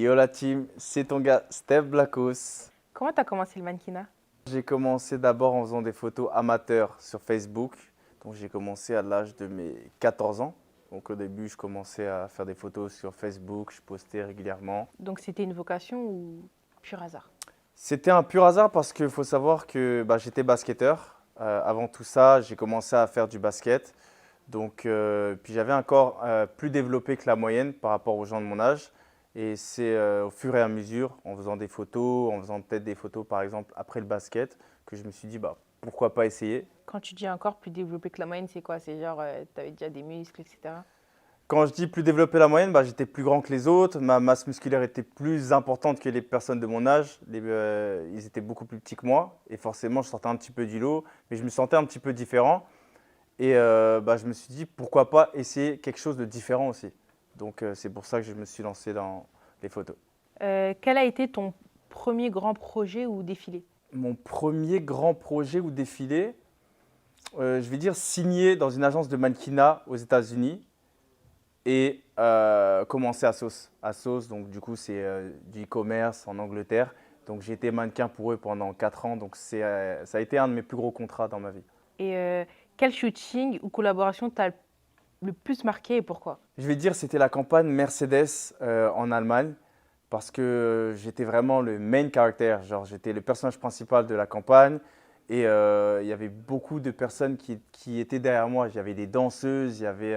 Yo la team, c'est ton gars Steph Blackos. Comment tu as commencé le mannequinat? J'ai commencé d'abord en faisant des photos amateurs sur Facebook. Donc j'ai commencé à l'âge de mes 14 ans. Donc au début, je commençais à faire des photos sur Facebook, je postais régulièrement. Donc c'était une vocation ou pur hasard? C'était un pur hasard parce qu'il faut savoir que j'étais basketteur. Avant tout ça, j'ai commencé à faire du basket. Donc, puis j'avais un corps plus développé que la moyenne par rapport aux gens de mon âge. Et c'est au fur et à mesure, en faisant des photos, en faisant peut-être des photos par exemple après le basket, que je me suis dit pourquoi pas essayer. Quand tu dis un corps plus développé que la moyenne, c'est quoi? C'est genre, tu avais déjà des muscles, etc. Quand je dis plus développé la moyenne, j'étais plus grand que les autres, ma masse musculaire était plus importante que les personnes de mon âge. Ils étaient beaucoup plus petits que moi et forcément je sortais un petit peu du lot, mais je me sentais un petit peu différent. Et je me suis dit pourquoi pas essayer quelque chose de différent aussi. Donc c'est pour ça que je me suis lancé dans les photos. Quel a été ton premier grand projet ou défilé? Mon premier grand projet ou défilé, je vais dire signé dans une agence de mannequinat aux États-Unis et commencer à Sauce. À Sauce, donc du coup c'est du e-commerce en Angleterre. Donc j'ai été mannequin pour eux pendant 4 ans, donc ça a été un de mes plus gros contrats dans ma vie. Et quel shooting ou collaboration t'a le plus marqué et pourquoi? Je vais dire c'était la campagne Mercedes en Allemagne parce que j'étais vraiment le main character, genre j'étais le personnage principal de la campagne et il y avait beaucoup de personnes qui étaient derrière moi. Il y avait des danseuses, il y avait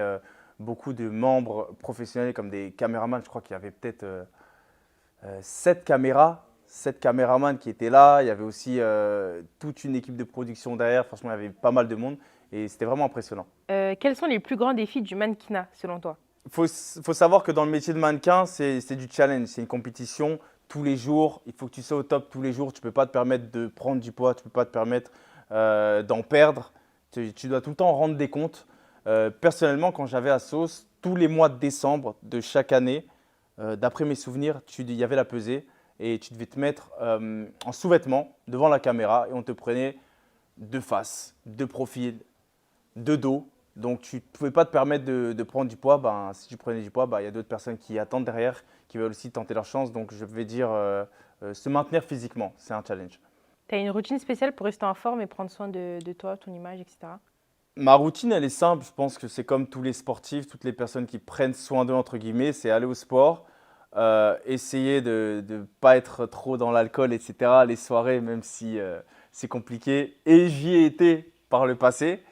beaucoup de membres professionnels comme des caméramans. Je crois qu'il y avait peut-être 7 caméras, 7 caméramans qui étaient là. Il y avait aussi toute une équipe de production derrière. Franchement, il y avait pas mal de monde et c'était vraiment impressionnant. Quels sont les plus grands défis du mannequinat selon toi? Faut savoir que dans le métier de mannequin, c'est du challenge, c'est une compétition tous les jours. Il faut que tu sois au top tous les jours. Tu ne peux pas te permettre de prendre du poids, tu ne peux pas te permettre d'en perdre. Tu dois tout le temps rendre des comptes. Personnellement, quand j'avais à Sauce, tous les mois de décembre de chaque année, d'après mes souvenirs, il y avait la pesée et tu devais te mettre en sous-vêtements devant la caméra et on te prenait de face, de profil, de dos. Donc, tu ne pouvais pas te permettre de prendre du poids. Si tu prenais du poids, il y a d'autres personnes qui attendent derrière, qui veulent aussi tenter leur chance. Donc, je vais dire se maintenir physiquement, c'est un challenge. Tu as une routine spéciale pour rester en forme et prendre soin de toi, ton image, etc. Ma routine, elle est simple. Je pense que c'est comme tous les sportifs, toutes les personnes qui prennent soin d'eux, entre guillemets, c'est aller au sport, essayer de ne pas être trop dans l'alcool, etc. Les soirées, même si c'est compliqué. Et j'y ai été par le passé.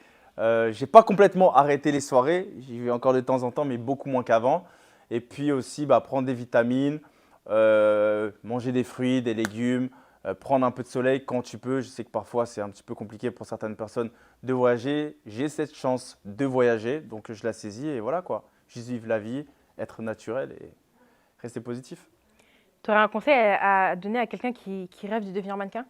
J'ai pas complètement arrêté les soirées, j'y vais encore de temps en temps, mais beaucoup moins qu'avant. Et puis aussi prendre des vitamines, manger des fruits, des légumes, prendre un peu de soleil quand tu peux. Je sais que parfois c'est un petit peu compliqué pour certaines personnes de voyager. J'ai cette chance de voyager, donc je la saisis et voilà quoi. Juste vivre la vie, être naturel et rester positif. Tu aurais un conseil à donner à quelqu'un qui rêve de devenir mannequin?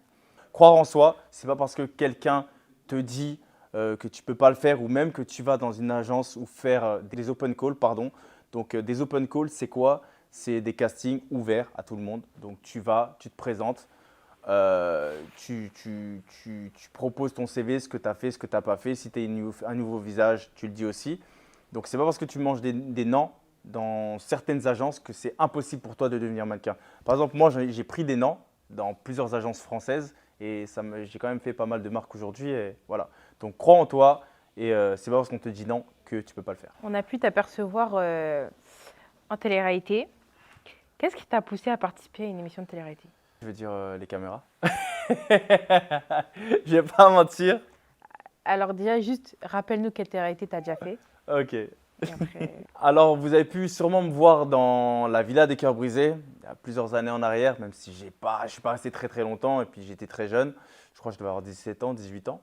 Croire en soi, c'est pas parce que quelqu'un te dit que tu ne peux pas le faire ou même que tu vas dans une agence ou faire des open calls, pardon. Donc des open calls, c'est quoi? C'est des castings ouverts à tout le monde. Donc tu vas, tu te présentes, tu proposes ton CV, ce que tu as fait, ce que tu n'as pas fait. Si tu as un nouveau visage, tu le dis aussi. Donc c'est pas parce que tu manges des noms dans certaines agences que c'est impossible pour toi de devenir mannequin. Par exemple, moi j'ai pris des noms dans plusieurs agences françaises et j'ai quand même fait pas mal de marques aujourd'hui et voilà. Donc crois en toi et c'est pas parce qu'on te dit non que tu peux pas le faire. On a pu t'apercevoir en télé-réalité. Qu'est-ce qui t'a poussé à participer à une émission de télé-réalité? Je veux dire les caméras. Je vais pas mentir. Alors déjà, juste rappelle-nous quelle télé-réalité t'as déjà fait. Ok. Et après, Alors vous avez pu sûrement me voir dans la Villa des Cœurs Brisés il y a plusieurs années en arrière, même si je suis pas resté très très longtemps et puis j'étais très jeune. Je crois que je devais avoir 17 ans, 18 ans.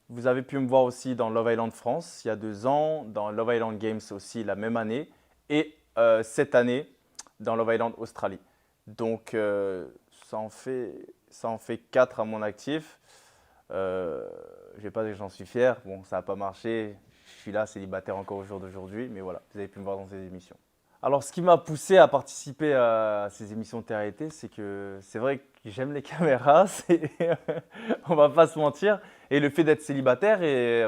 Vous avez pu me voir aussi dans Love Island France il y a 2 ans, dans Love Island Games aussi la même année et cette année dans Love Island Australie. Donc ça en fait 4 à mon actif. Je ne vais pas dire que j'en suis fier. Bon, ça n'a pas marché. Je suis là, célibataire encore au jour d'aujourd'hui. Mais voilà, vous avez pu me voir dans ces émissions. Alors, ce qui m'a poussé à participer à ces émissions de télé-réalité, c'est que c'est vrai que j'aime les caméras. On va pas se mentir. Et le fait d'être célibataire et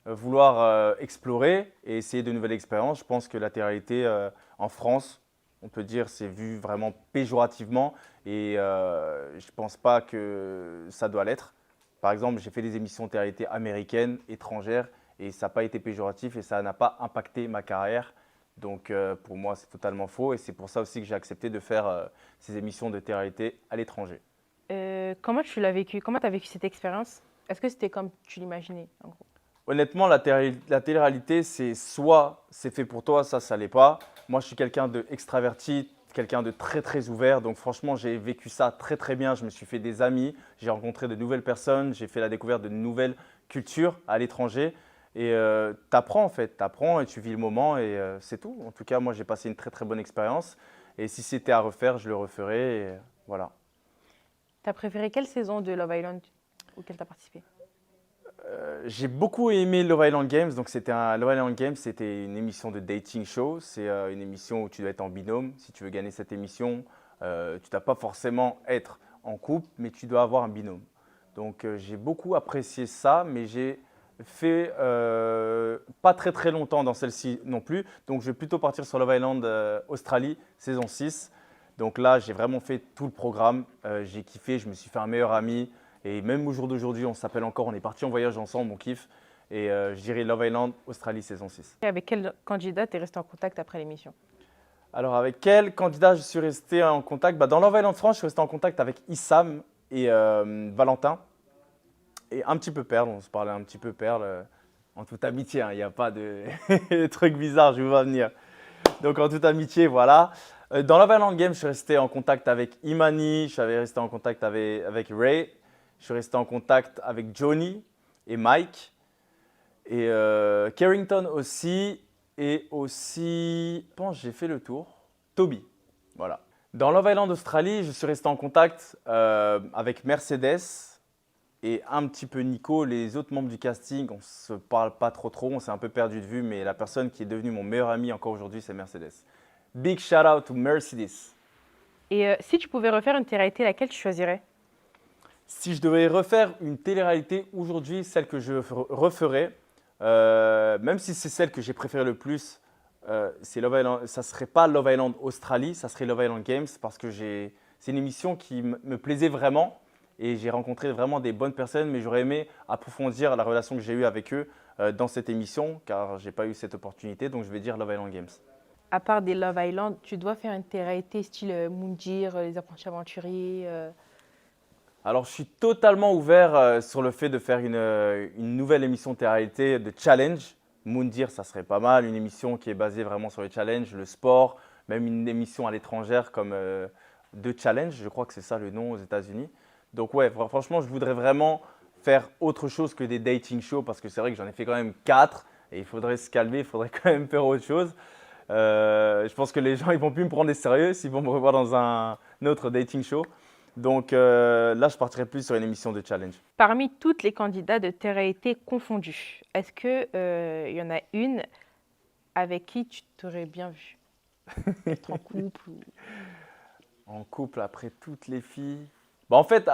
vouloir explorer et essayer de nouvelles expériences, je pense que la télé-réalité en France, On peut dire c'est vu vraiment péjorativement et je ne pense pas que ça doit l'être. Par exemple, j'ai fait des émissions de télé-réalité américaines, étrangères et ça n'a pas été péjoratif et ça n'a pas impacté ma carrière. Donc pour moi, c'est totalement faux et c'est pour ça aussi que j'ai accepté de faire ces émissions de télé-réalité à l'étranger. Comment tu l'as vécu? Comment tu as vécu cette expérience? Est-ce que c'était comme tu l'imaginais, en gros? Honnêtement, la télé-réalité, c'est soit c'est fait pour toi, ça l'est pas. Moi, je suis quelqu'un d'extraverti, quelqu'un de très très ouvert. Donc franchement, j'ai vécu ça très très bien. Je me suis fait des amis, j'ai rencontré de nouvelles personnes, j'ai fait la découverte de nouvelles cultures à l'étranger. Et tu apprends en fait, tu apprends et tu vis le moment et c'est tout. En tout cas, moi, j'ai passé une très très bonne expérience. Et si c'était à refaire, je le referais. Et voilà. T'as préféré quelle saison de Love Island auquel tu as participé? J'ai beaucoup aimé Love Island Games. Donc Love Island Games, c'était une émission de dating show. C'est une émission où tu dois être en binôme. Si tu veux gagner cette émission, tu ne dois pas forcément être en couple, mais tu dois avoir un binôme. Donc j'ai beaucoup apprécié ça, mais j'ai fait pas très très longtemps dans celle-ci non plus. Donc je vais plutôt partir sur Love Island Australie, saison 6. Donc là, j'ai vraiment fait tout le programme. J'ai kiffé, je me suis fait un meilleur ami. Et même au jour d'aujourd'hui, on s'appelle encore, on est parti en voyage ensemble, on kiffe. Et je dirais Love Island, Australie, saison 6. Et avec quel candidat tu es resté en contact après l'émission? Alors, avec quel candidat je suis resté en contact? Dans Love Island France, je suis resté en contact avec Issam et Valentin. Et un petit peu Perle, on se parlait un petit peu Perle, en toute amitié. Il n'y a pas de trucs bizarres, je vais pas venir. Donc, en toute amitié, voilà. Dans Love Island Game, je suis resté en contact avec Imani, je suis resté en contact avec Ray. Je suis resté en contact avec Johnny et Mike et Carrington aussi. Et aussi, je pense que j'ai fait le tour, Toby. Voilà. Dans Love Island Australie, je suis resté en contact avec Mercedes et un petit peu Nico. Les autres membres du casting, on ne se parle pas trop, on s'est un peu perdu de vue, mais la personne qui est devenue mon meilleur ami encore aujourd'hui, c'est Mercedes. Big shout out to Mercedes. Et si tu pouvais refaire une télé-réalité, laquelle tu choisirais? Si je devais refaire une télé-réalité aujourd'hui, celle que je referais, même si c'est celle que j'ai préférée le plus, c'est Love Island, ça ne serait pas Love Island Australie, ça serait Love Island Games parce que c'est une émission qui me plaisait vraiment et j'ai rencontré vraiment des bonnes personnes, mais j'aurais aimé approfondir la relation que j'ai eue avec eux dans cette émission car je n'ai pas eu cette opportunité, donc je vais dire Love Island Games. À part des Love Island, tu dois faire une télé-réalité style Moundir, Les Apprentis Aventuriers. Alors, je suis totalement ouvert sur le fait de faire une nouvelle émission de télé-réalité de challenge. Moundir, ça serait pas mal. Une émission qui est basée vraiment sur les challenges, le sport, même une émission à l'étrangère comme de challenge. Je crois que c'est ça le nom aux États-Unis. Donc, ouais, franchement, je voudrais vraiment faire autre chose que des dating shows parce que c'est vrai que j'en ai fait quand même 4 et il faudrait se calmer, il faudrait quand même faire autre chose. Je pense que les gens ils vont plus me prendre au sérieux s'ils vont me revoir dans un autre dating show. Donc là, je partirais plus sur une émission de challenge. Parmi toutes les candidats de télé-réalité confondus, est-ce qu'il y en a une avec qui tu t'aurais bien vu? Être en couple ou... En couple après toutes les filles. En fait,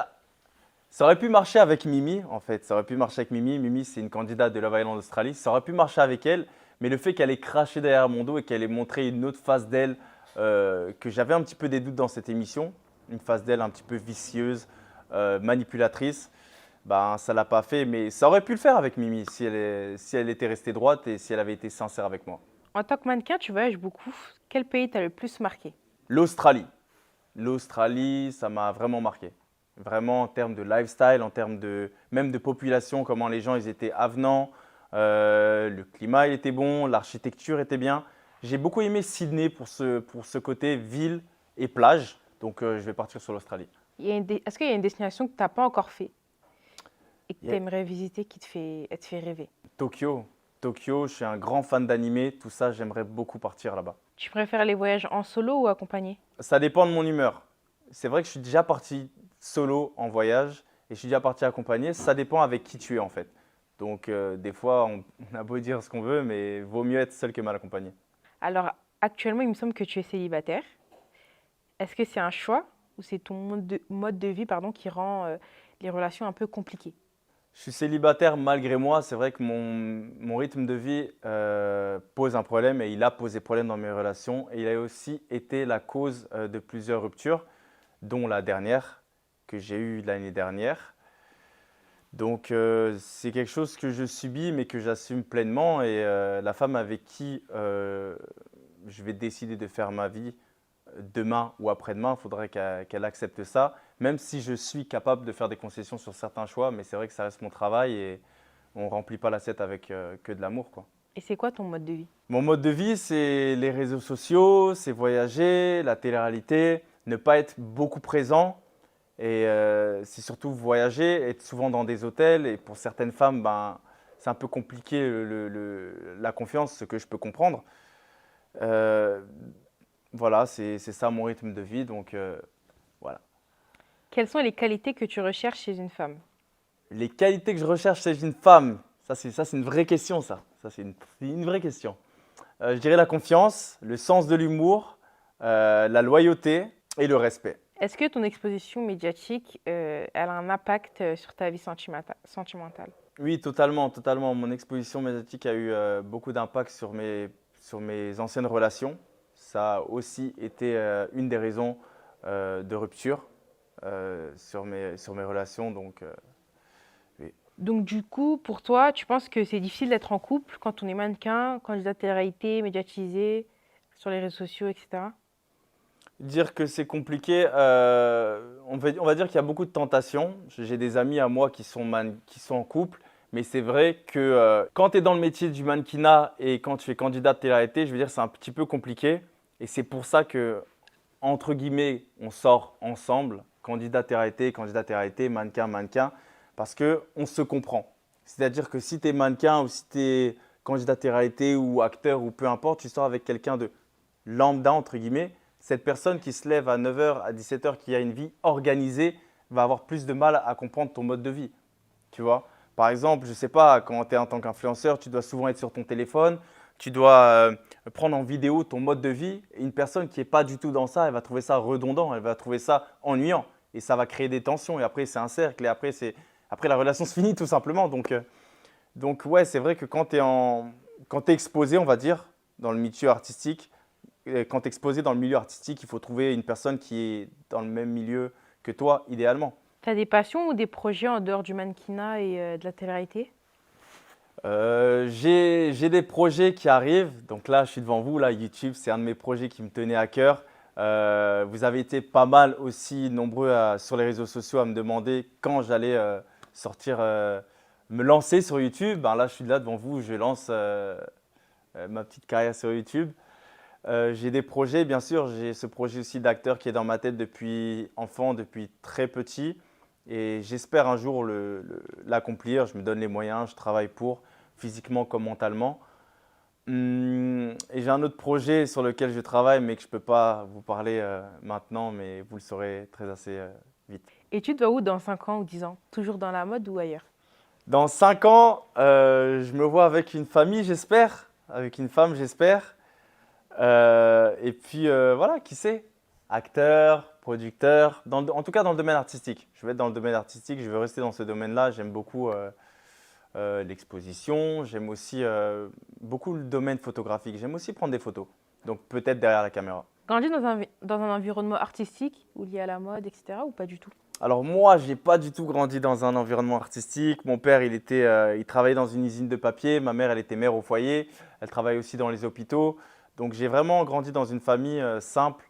ça aurait pu marcher avec Mimi. En fait, ça aurait pu marcher avec Mimi. Mimi, c'est une candidate de Love Island Australie. Ça aurait pu marcher avec elle, mais le fait qu'elle ait craché derrière mon dos et qu'elle ait montré une autre face d'elle, que j'avais un petit peu des doutes dans cette émission, une face d'elle un petit peu vicieuse, manipulatrice, ça ne l'a pas fait. Mais ça aurait pu le faire avec Mimi si elle était restée droite et si elle avait été sincère avec moi. En tant que mannequin, tu voyages beaucoup. Quel pays t'a le plus marqué? L'Australie. L'Australie, ça m'a vraiment marqué. Vraiment en termes de lifestyle, en termes même de population, comment les gens ils étaient avenants, le climat il était bon, l'architecture était bien. J'ai beaucoup aimé Sydney pour ce côté ville et plage, donc je vais partir sur l'Australie. Est-ce qu'il y a une destination que tu n'as pas encore fait et que tu Yeah. aimerais visiter qui te fait rêver? Tokyo. Tokyo, je suis un grand fan d'animé, tout ça, j'aimerais beaucoup partir là-bas. Tu préfères les voyages en solo ou accompagné? Ça dépend de mon humeur. C'est vrai que je suis déjà parti solo en voyage et je suis déjà parti accompagné. Ça dépend avec qui tu es en fait. Donc des fois, on a beau dire ce qu'on veut, mais vaut mieux être seul que mal accompagné. Alors, actuellement, il me semble que tu es célibataire. Est-ce que c'est un choix ou c'est ton mode de vie qui rend les relations un peu compliquées? Je suis célibataire malgré moi. C'est vrai que mon rythme de vie pose un problème et il a posé problème dans mes relations. Et il a aussi été la cause de plusieurs ruptures, dont la dernière que j'ai eue l'année dernière. Donc c'est quelque chose que je subis mais que j'assume pleinement. Et la femme avec qui je vais décider de faire ma vie demain ou après-demain, il faudrait qu'elle accepte ça, même si je suis capable de faire des concessions sur certains choix, mais c'est vrai que ça reste mon travail et on ne remplit pas l'assiette avec que de l'amour, quoi. Et c'est quoi ton mode de vie? Mon mode de vie, c'est les réseaux sociaux, c'est voyager, la télé-réalité, ne pas être beaucoup présent et c'est surtout voyager, être souvent dans des hôtels et pour certaines femmes, ben, c'est un peu compliqué la confiance, ce que je peux comprendre. Euh, voilà, c'est ça mon rythme de vie, donc voilà. Quelles sont les qualités que tu recherches chez une femme? Les qualités que je recherche chez une femme, ça c'est une vraie question, ça. Ça c'est une vraie question. Je dirais la confiance, le sens de l'humour, la loyauté et le respect. Est-ce que ton exposition médiatique, elle a un impact sur ta vie sentimentale? Oui, totalement, totalement. Mon exposition médiatique a eu beaucoup d'impact sur mes anciennes relations. Ça a aussi été une des raisons de rupture sur mes relations. Donc, oui. Donc du coup, pour toi, tu penses que c'est difficile d'être en couple quand on est mannequin, candidat à télé-réalité, médiatisé, sur les réseaux sociaux, etc. Dire que c'est compliqué, on va dire qu'il y a beaucoup de tentations. J'ai des amis à moi qui sont en couple, mais c'est vrai que quand tu es dans le métier du mannequinat et quand tu es candidat de télé-réalité, je veux dire c'est un petit peu compliqué. Et c'est pour ça que, entre guillemets, on sort ensemble, candidat télé-réalité, mannequin, mannequin, parce qu'on se comprend. C'est-à-dire que si tu es mannequin ou si tu es candidat télé-réalité ou acteur ou peu importe, tu sors avec quelqu'un de lambda, entre guillemets, cette personne qui se lève à 9 h, à 17 h, qui a une vie organisée, va avoir plus de mal à comprendre ton mode de vie. Tu vois? Par exemple, je ne sais pas, quand tu es en tant qu'influenceur, tu dois souvent être sur ton téléphone, tu dois prendre en vidéo ton mode de vie. Et une personne qui n'est pas du tout dans ça, elle va trouver ça redondant, elle va trouver ça ennuyant. Et ça va créer des tensions. Et après, c'est un cercle. Et après la relation se finit tout simplement. Donc ouais, c'est vrai que quand tu es exposé, on va dire, dans le milieu artistique, quand tu es exposé dans le milieu artistique, il faut trouver une personne qui est dans le même milieu que toi, idéalement. Tu as des passions ou des projets en dehors du mannequinat et de la télé-réalité? J'ai des projets qui arrivent. Donc là, je suis devant vous. Là, YouTube, c'est un de mes projets qui me tenait à cœur. Vous avez été pas mal aussi nombreux sur les réseaux sociaux à me demander quand j'allais sortir, me lancer sur YouTube. Ben là, je suis là devant vous. Je lance ma petite carrière sur YouTube. J'ai des projets, bien sûr. J'ai ce projet aussi d'acteur qui est dans ma tête depuis enfant, depuis très petit. Et j'espère un jour l'accomplir. Je me donne les moyens, je travaille pour, physiquement comme mentalement. Et j'ai un autre projet sur lequel je travaille, mais que je ne peux pas vous parler maintenant, mais vous le saurez très assez vite. Et tu te vois où dans 5 ans ou 10 ans? Toujours dans la mode ou ailleurs? Dans 5 ans, je me vois avec une famille, j'espère, avec une femme, j'espère. Et puis voilà, qui sait? Acteur, producteur, en tout cas dans le domaine artistique. Je vais être dans le domaine artistique, je veux rester dans ce domaine-là. J'aime beaucoup l'exposition, j'aime aussi beaucoup le domaine photographique. J'aime aussi prendre des photos, donc peut-être derrière la caméra. Grandi dans un environnement artistique ou lié à la mode, etc. ou pas du tout? Alors moi, j'ai pas du tout grandi dans un environnement artistique. Mon père, il travaillait dans une usine de papier. Ma mère, elle était mère au foyer. Elle travaille aussi dans les hôpitaux. Donc j'ai vraiment grandi dans une famille simple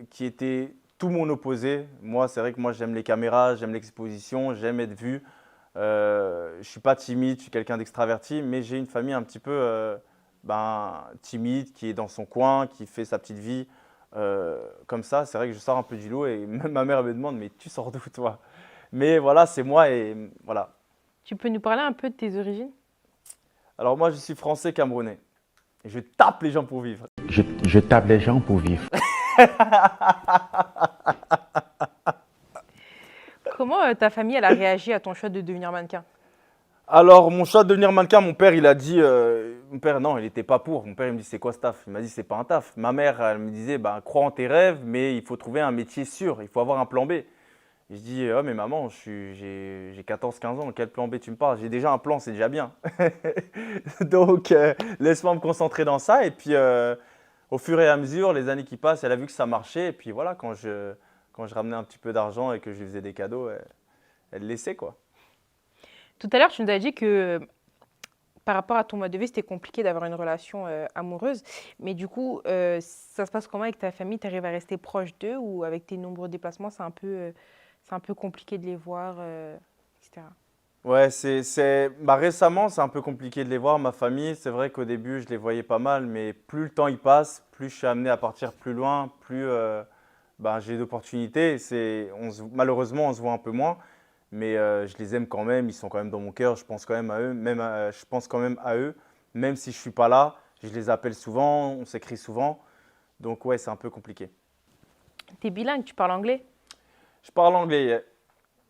qui était tout mon opposé. Moi, c'est vrai que moi, j'aime les caméras, j'aime l'exposition, j'aime être vu. Je suis pas timide, je suis quelqu'un d'extraverti, mais j'ai une famille un petit peu timide, qui est dans son coin, qui fait sa petite vie. Comme ça, c'est vrai que je sors un peu du lot et même ma mère me demande, mais tu sors d'où toi? Mais voilà, c'est moi et voilà. Tu peux nous parler un peu de tes origines? Alors moi, je suis français camerounais. Et je tape les gens pour vivre. Je tape les gens pour vivre. Comment ta famille elle a réagi à ton choix de devenir mannequin? Alors, mon choix de devenir mannequin, mon père, il a dit… mon père, non, il n'était pas pour. Mon père, il me dit, c'est quoi ce taf? Il m'a dit, c'est pas un taf. Ma mère, elle me disait, bah, crois en tes rêves, mais il faut trouver un métier sûr. Il faut avoir un plan B. Et je dis, oh mais maman, j'ai 14-15 ans, quel plan B tu me parles? J'ai déjà un plan, c'est déjà bien. Donc, laisse-moi me concentrer dans ça. Et puis, au fur et à mesure, les années qui passent, elle a vu que ça marchait. Et puis voilà, quand je ramenais un petit peu d'argent et que je lui faisais des cadeaux, elle laissait quoi. Tout à l'heure, tu nous as dit que par rapport à ton mode de vie, c'était compliqué d'avoir une relation amoureuse. Mais du coup, ça se passe comment avec ta famille? Tu arrives à rester proche d'eux ou avec tes nombreux déplacements, c'est un peu compliqué de les voir, etc. Ouais, bah, récemment, c'est un peu compliqué de les voir. Ma famille, c'est vrai qu'au début, je les voyais pas mal, mais plus le temps y passe, plus je suis amené à partir plus loin, plus bah, j'ai d'opportunités. Malheureusement, on se voit un peu moins, mais je les aime quand même. Ils sont quand même dans mon cœur. Je pense quand même à eux, je pense quand même à eux, même si je suis pas là. Je les appelle souvent, on s'écrit souvent. Donc ouais, c'est un peu compliqué. Tu es bilingue, tu parles anglais? Je parle anglais.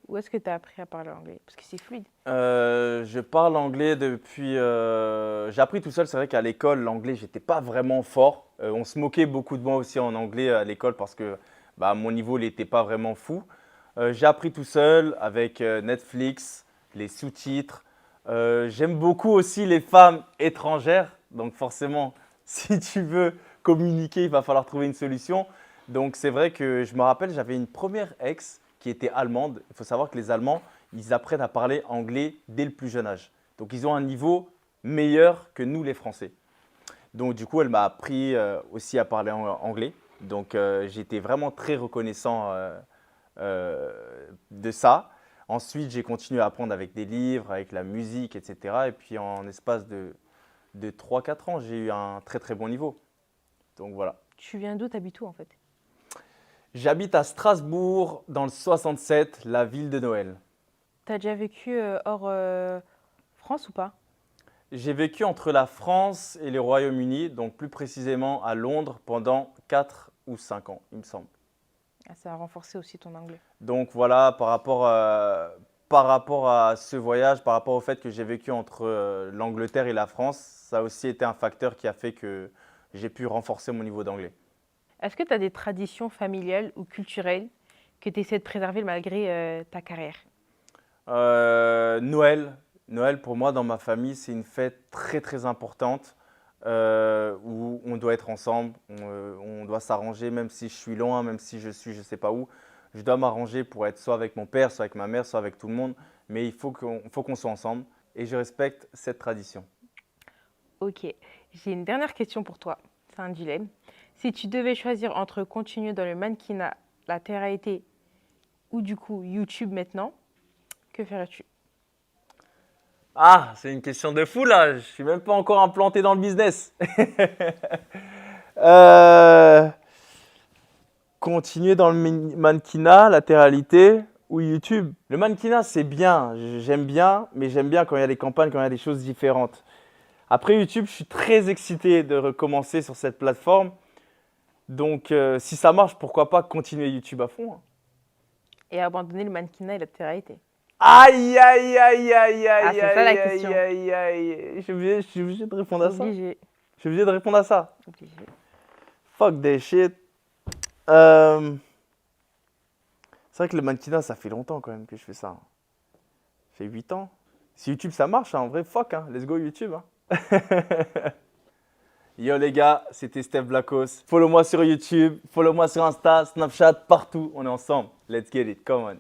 Où est-ce que tu as appris à parler anglais? Parce que c'est fluide. Je parle anglais depuis. J'ai appris tout seul. C'est vrai qu'à l'école, l'anglais, j'étais pas vraiment fort. On se moquait beaucoup de moi aussi en anglais à l'école parce que bah, mon niveau n'était pas vraiment fou. J'ai appris tout seul avec Netflix, les sous-titres. J'aime beaucoup aussi les femmes étrangères. Donc forcément, si tu veux communiquer, il va falloir trouver une solution. Donc c'est vrai que je me rappelle, j'avais une première ex qui était allemande. Il faut savoir que les Allemands, ils apprennent à parler anglais dès le plus jeune âge. Donc ils ont un niveau meilleur que nous les Français. Donc du coup, elle m'a appris aussi à parler anglais. Donc j'étais vraiment très reconnaissant de ça. Ensuite, j'ai continué à apprendre avec des livres, avec la musique, etc. Et puis en espace de 3-4 ans, j'ai eu un très très bon niveau. Donc voilà. Tu viens d'où? T'habites où en fait? J'habite à Strasbourg, dans le 67, la ville de Noël. T'as déjà vécu hors France ou pas? J'ai vécu entre la France et le Royaume-Uni, donc plus précisément à Londres pendant 4 ou 5 ans, il me semble. Ah, ça a renforcé aussi ton anglais. Donc voilà, par rapport à ce voyage, par rapport au fait que j'ai vécu entre l'Angleterre et la France, ça a aussi été un facteur qui a fait que j'ai pu renforcer mon niveau d'anglais. Est-ce que tu as des traditions familiales ou culturelles que tu essaies de préserver malgré ta carrière? Noël. Noël, pour moi, dans ma famille, c'est une fête très très importante où on doit être ensemble, on doit s'arranger, même si je suis loin, même si je suis je ne sais pas où. Je dois m'arranger pour être soit avec mon père, soit avec ma mère, soit avec tout le monde. Mais il faut qu'on soit ensemble et je respecte cette tradition. Ok, j'ai une dernière question pour toi. C'est un dilemme. Si tu devais choisir entre continuer dans le mannequinat, la télé-réalité ou du coup YouTube maintenant, que ferais-tu? Ah, c'est une question de fou là, je suis même pas encore implanté dans le business. Euh, Continuer dans le mannequinat, latéralité ou YouTube. Le mannequinat, c'est bien, j'aime bien, mais j'aime bien quand il y a des campagnes, quand il y a des choses différentes. Après YouTube, je suis très excité de recommencer sur cette plateforme. Donc, si ça marche, pourquoi pas continuer YouTube à fond, hein. Et abandonner le mannequinat et la télé-réalité? Aïe, aïe, aïe, aïe, Ah, aïe, c'est ça la aïe, question. aïe, aïe, aïe. Je suis obligé de répondre à ça. Obligé. Je suis obligé de répondre à ça. Obligé. Fuck des shit. C'est vrai que le mannequinat, ça fait longtemps quand même que je fais ça. Ça fait 8 ans. Si YouTube ça marche, hein, en vrai, fuck, hein. Let's go YouTube, hein. Yo les gars, c'était Steph Blackos. Follow moi sur YouTube, follow moi sur Insta, Snapchat, partout. On est ensemble. Let's get it, come on.